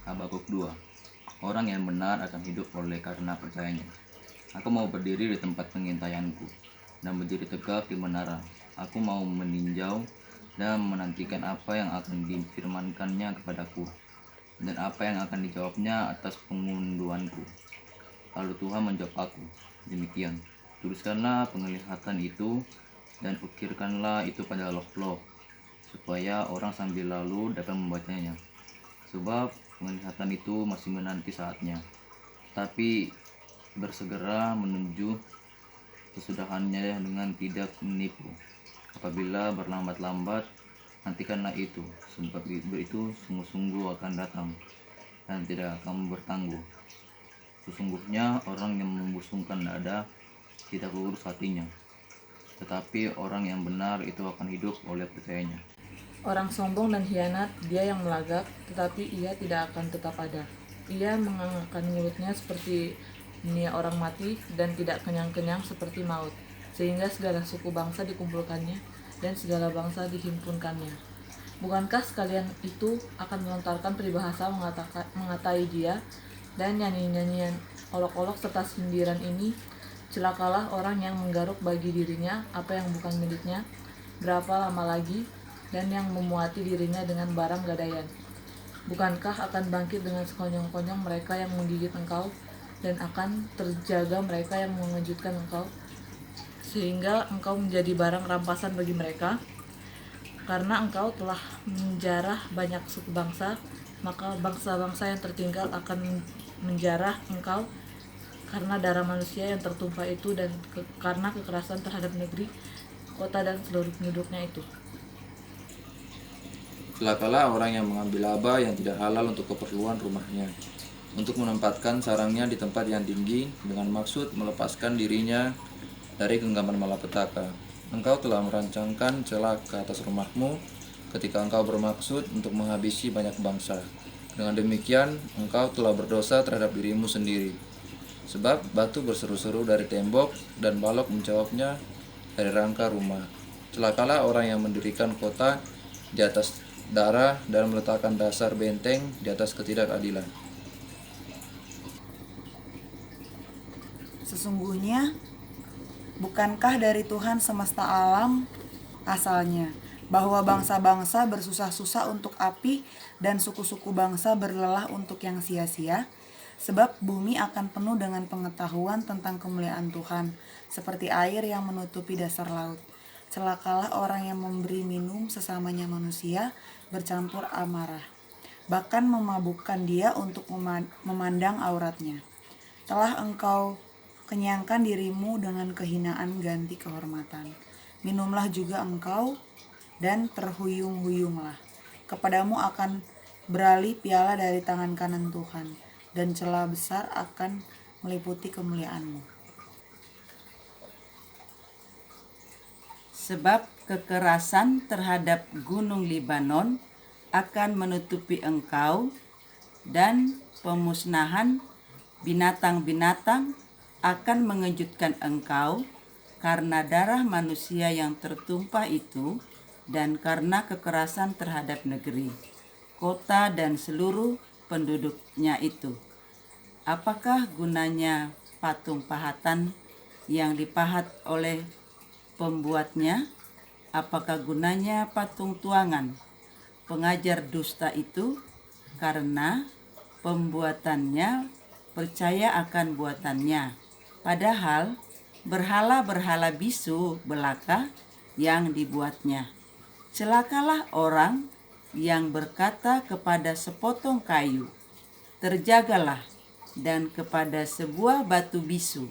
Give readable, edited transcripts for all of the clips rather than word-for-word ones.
Habakuk 2. Orang yang benar akan hidup oleh karena percayanya. Aku mau berdiri di tempat pengintaianku dan berdiri tegak di menara. Aku mau meninjau dan menantikan apa yang akan difirmankannya kepadaku dan apa yang akan dijawabnya atas pengunduanku. Lalu Tuhan menjawab aku, demikian, tuliskanlah penglihatan itu dan ukirkanlah itu pada loh-loh, supaya orang sambil lalu dapat membacanya. Sebab penglihatan itu masih menanti saatnya, tapi bersegera menuju kesudahannya dengan tidak menipu. Apabila berlambat-lambat, nantikanlah itu, sebab itu sungguh-sungguh akan datang dan tidak akan bertangguh. Sesungguhnya orang yang membusungkan dada tidak lurus hatinya, tetapi orang yang benar itu akan hidup oleh percayanya. Orang sombong dan hianat, dia yang melagak, tetapi ia tidak akan tetap ada. Ia mengangkat mulutnya seperti dunia orang mati, dan tidak kenyang-kenyang seperti maut, sehingga segala suku bangsa dikumpulkannya, dan segala bangsa dihimpunkannya. Bukankah sekalian itu akan melontarkan peribahasa mengatai dia, dan nyanyi-nyanyian olok-olok serta sindiran ini? Celakalah orang yang menggaruk bagi dirinya apa yang bukan miliknya, berapa lama lagi, dan yang memuati dirinya dengan barang gadaian. Bukankah akan bangkit dengan sekonyong-konyong mereka yang menggigit engkau, dan akan terjaga mereka yang mengejutkan engkau, sehingga engkau menjadi barang rampasan bagi mereka? Karena engkau telah menjarah banyak suku bangsa, maka bangsa-bangsa yang tertinggal akan menjarah engkau karena darah manusia yang tertumpah itu, dan karena kekerasan terhadap negeri, kota dan seluruh penduduknya itu. Celakalah orang yang mengambil laba yang tidak halal untuk keperluan rumahnya, untuk menempatkan sarangnya di tempat yang tinggi dengan maksud melepaskan dirinya dari genggaman malapetaka. Engkau telah merancangkan celah ke atas rumahmu ketika engkau bermaksud untuk menghabisi banyak bangsa. Dengan demikian, engkau telah berdosa terhadap dirimu sendiri. Sebab batu berseru-seru dari tembok dan balok menjawabnya dari rangka rumah. Celakalah orang yang mendirikan kota di atas darah dan meletakkan dasar benteng di atas ketidakadilan. Sesungguhnya, bukankah dari Tuhan semesta alam asalnya, bahwa bangsa-bangsa bersusah-susah untuk api dan suku-suku bangsa berlelah untuk yang sia-sia? Sebab bumi akan penuh dengan pengetahuan tentang kemuliaan Tuhan, seperti air yang menutupi dasar laut. Celakalah orang yang memberi minum sesamanya manusia, bercampur amarah, bahkan memabukkan dia untuk memandang auratnya. Telah engkau kenyangkan dirimu dengan kehinaan ganti kehormatan. Minumlah juga engkau dan terhuyung-huyunglah. Kepadamu akan beralih piala dari tangan kanan Tuhan, dan celah besar akan meliputi kemuliaanmu. Sebab kekerasan terhadap gunung Libanon akan menutupi engkau, dan pemusnahan binatang-binatang akan mengejutkan engkau karena darah manusia yang tertumpah itu, dan karena kekerasan terhadap negeri, kota dan seluruh penduduknya itu. Apakah gunanya patung pahatan yang dipahat oleh pembuatnya? Apakah gunanya patung tuangan pengajar dusta itu? Karena pembuatannya percaya akan buatannya, padahal berhala-berhala bisu belaka yang dibuatnya. Celakalah orang yang berkata kepada sepotong kayu, terjagalah, dan kepada sebuah batu bisu,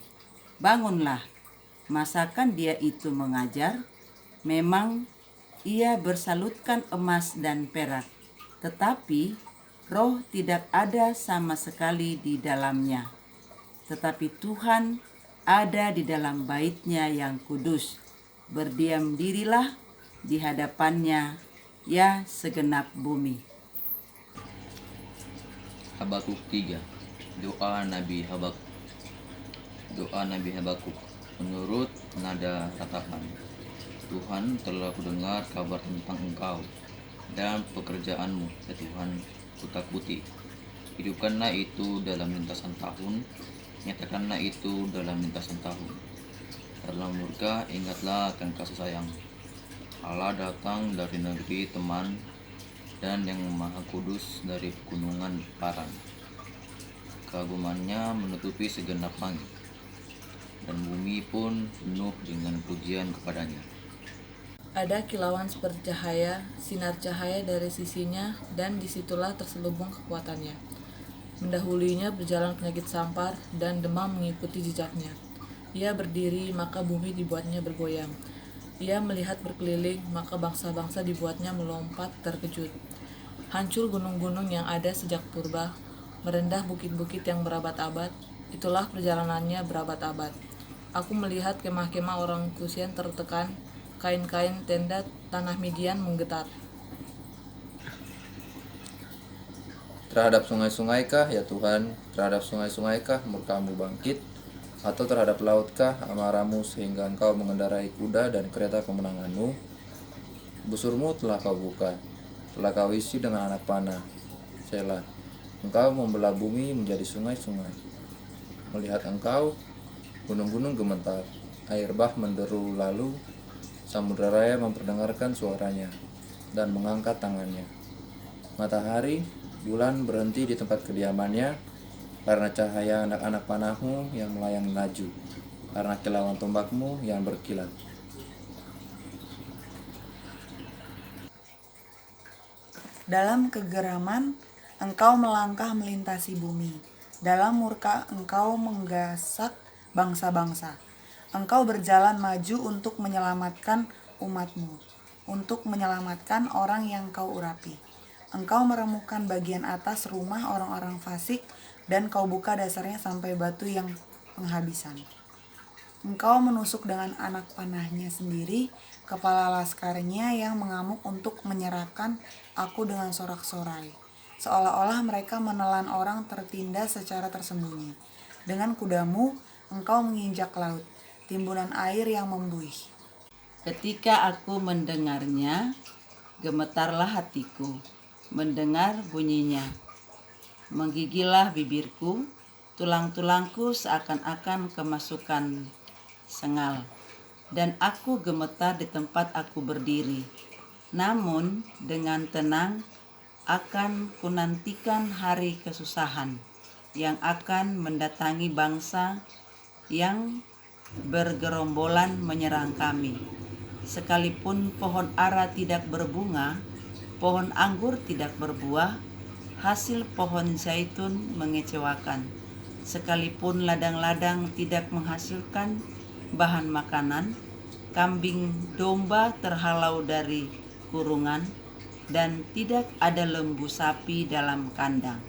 bangunlah. Masakan dia itu mengajar? Memang ia bersalutkan emas dan perak, tetapi roh tidak ada sama sekali di dalamnya. Tetapi Tuhan ada di dalam bait-Nya yang kudus. Berdiam dirilah di hadapannya, ya segenap bumi. Habakuk 3. Doa Nabi Habakuk. Menurut nada ratapan, Tuhan telah kudengar kabar tentang engkau dan pekerjaanmu, ya Tuhan, kutakuti. Hidupkanlah itu dalam lintasan tahun, nyatakanlah itu dalam lintasan tahun. Dalam murka ingatlah akan kasih sayang. Allah datang dari negeri teman, dan yang maha kudus dari pegunungan Paran. Keagungannya menutupi segenap langit, dan bumi pun penuh dengan pujian kepadanya. Ada kilauan seperti cahaya, sinar cahaya dari sisinya, dan disitulah terselubung kekuatannya. Mendahulinya berjalan penyakit sampar, dan demam mengikuti jejaknya. Ia berdiri, maka bumi dibuatnya bergoyang. Ia melihat berkeliling, maka bangsa-bangsa dibuatnya melompat terkejut. Hancur gunung-gunung yang ada sejak purba, merendah bukit-bukit yang berabad-abad, itulah perjalanannya berabad-abad. Aku melihat kemah-kemah orang Kusian tertekan, kain-kain tenda tanah Midian menggetar. Terhadap sungai-sungaikah ya Tuhan, terhadap sungai-sungaikah murka-Mu bangkit, atau terhadap lautkah amarah-Mu sehingga Engkau mengendarai kuda dan kereta kemenangan-Mu? Busur-Mu telah Kau buka, telah Kau isi dengan anak panah. Selah, Engkau membelah bumi menjadi sungai-sungai. Melihat Engkau, gunung-gunung gemetar, air bah menderu lalu, samudra raya memperdengarkan suaranya dan mengangkat tangannya. Matahari, bulan berhenti di tempat kediamannya karena cahaya anak-anak panah-Mu yang melayang laju, karena kilauan tombak-Mu yang berkilat. Dalam kegeraman, Engkau melangkah melintasi bumi. Dalam murka, Engkau menggasak bangsa-bangsa. Engkau berjalan maju untuk menyelamatkan umat-Mu, untuk menyelamatkan orang yang Kau urapi. Engkau meremukkan bagian atas rumah orang-orang fasik, dan Kau buka dasarnya sampai batu yang penghabisan. Engkau menusuk dengan anak panahnya sendiri, kepala laskarnya yang mengamuk untuk menyerahkan aku dengan sorak-sorai. Seolah-olah mereka menelan orang tertindas secara tersembunyi. Dengan kuda-Mu, Engkau menginjak laut, timbunan air yang membuih. Ketika aku mendengarnya, gemetarlah hatiku, mendengar bunyinya. Menggigillah bibirku, tulang-tulangku seakan-akan kemasukan sengal, dan aku gemetar di tempat aku berdiri. Namun dengan tenang akan kunantikan hari kesusahan yang akan mendatangi bangsa yang bergerombolan menyerang kami. Sekalipun pohon ara tidak berbunga, pohon anggur tidak berbuah, hasil pohon zaitun mengecewakan. Sekalipun ladang-ladang tidak menghasilkan bahan makanan, kambing domba terhalau dari kurungan, dan tidak ada lembu sapi dalam kandang.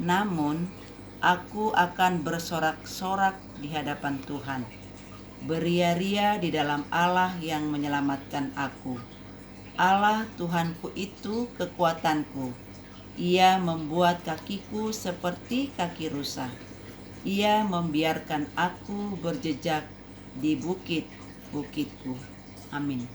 Namun aku akan bersorak-sorak di hadapan Tuhan, beria-ria di dalam Allah yang menyelamatkan aku. Allah Tuhanku itu kekuatanku. Ia membuat kakiku seperti kaki rusa. Ia membiarkan aku berjejak di bukit-bukitku. Amin.